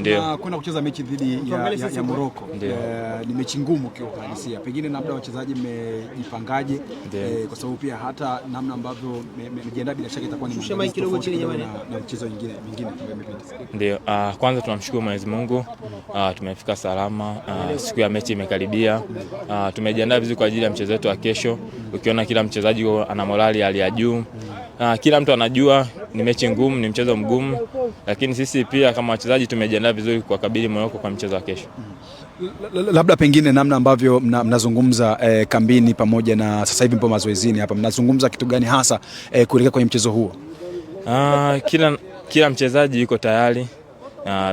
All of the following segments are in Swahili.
na kwenda kucheza mechi dhidi ya Morocco. Ni mechi ngumu kiuhalisia. Pengine labda wachezaji mmejipangaje? Kwa sababu pia hata namna ambavyo mmejiandaa bila shaka itakuwa ni na mchezo mingine ambayo imepita. Ndio, kwanza tunamshukuru Mwenyezi Mungu, tumefika salama, siku ya mechi imekaribia. Tumejiandaa vizuri kwa ajili ya mchezo wetu wa kesho. Ukiona kila mchezaji ana morali hali ya juu. Kila mtu anajua ni mechi ngumu, ni mchezo mgumu, lakini sisi pia kama wachezaji tumejiandaa vizuri kwa kabili Morocco kwa mchezo wa kesho. Labda pengine namna ambavyo mnazungumza kambini pamoja na sasa hivi mpo mazoezini hapa, mnazungumza kitu gani hasa kuelekea kwenye mchezo huo? Kila mchezaji yuko tayari.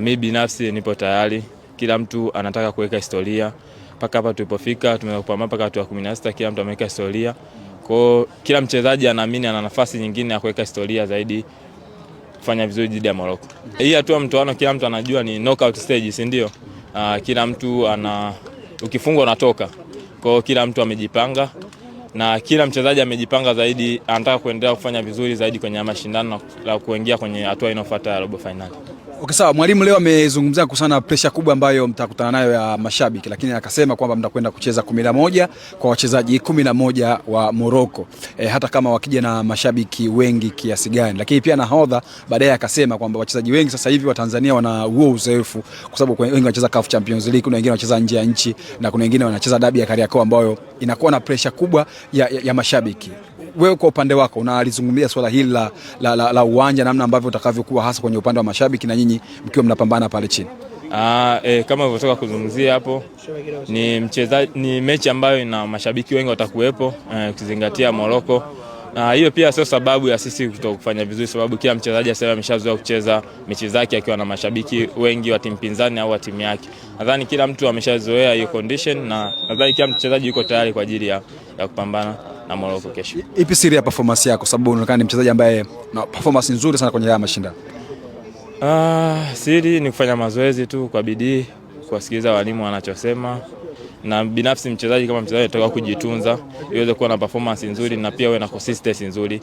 Mimi binafsi nipo tayari. Kila mtu anataka kuweka historia. Paka hapa tulipofika tumepambana mpaka hatua 16, kila mtu ameweka historia. Kwa kila mchezaji anaamini ana nafasi nyingine ya kuweka historia zaidi, kufanya vizuri dhidi ya Morocco. Hii hatua mtoano kila mtu anajua ni knockout stage, si ndio? Kila mtu ukifungwa unatoka. Kwa kila mtu amejipanga na kila mchezaji amejipanga zaidi, anataka kuendelea kufanya vizuri zaidi kwenye mashindano na kuingia kwenye hatua inayofuata ya robo finali. Okay, sawa. Mwalimu leo amezungumzia kuhusiana pressure kubwa ambayo mtakutana nayo ya mashabiki, lakini akasema kwamba mtakwenda kucheza 11 kwa wachezaji 11 wa Morocco. Hata kama wakija na mashabiki wengi kiasi gani. Lakini pia nahodha baadaye akasema kwamba wachezaji wengi sasa hivi wa Tanzania wana huo uzoefu kwa sababu wengi wanacheza CAF Champions League, kuna wengine wanacheza nje ya nchi na kuna wengine wanacheza dabi ya Kariakoo ambayo inakuwa na pressure kubwa ya mashabiki. Wewe kwa upande wako unalizungumzia swala hili la uwanja, namna ambavyo utakavyokuwa hasa kwenye upande wa mashabiki na nyinyi mkiwa mnapambana pale chini? Kama ulivyotoka kuzungumzia hapo, ni mechi ambayo ina mashabiki wengi watakuwepo, ukizingatia Morocco. Hiyo pia sio sababu ya sisi kutokufanya vizuri, sababu kila mchezaji sasa ameshazoea kucheza mechi zake akiwa na mashabiki wengi wa timu pinzani au wa timu yake. Nadhani kila mtu ameshazoea hiyo condition na nadhani kila mchezaji yuko tayari kwa ajili ya kupambana na Morocco kesho. Ipi siri ya performance yako, sababu unaonekana ni mchezaji ambaye na performance nzuri sana kwenye haya mashindano? Siri ni kufanya mazoezi tu kwa bidii, kusikiliza walimu wanachosema, na binafsi mchezaji kama mchezaji anataka kujitunza iweze kuwa na performance nzuri na pia uwe na consistency nzuri.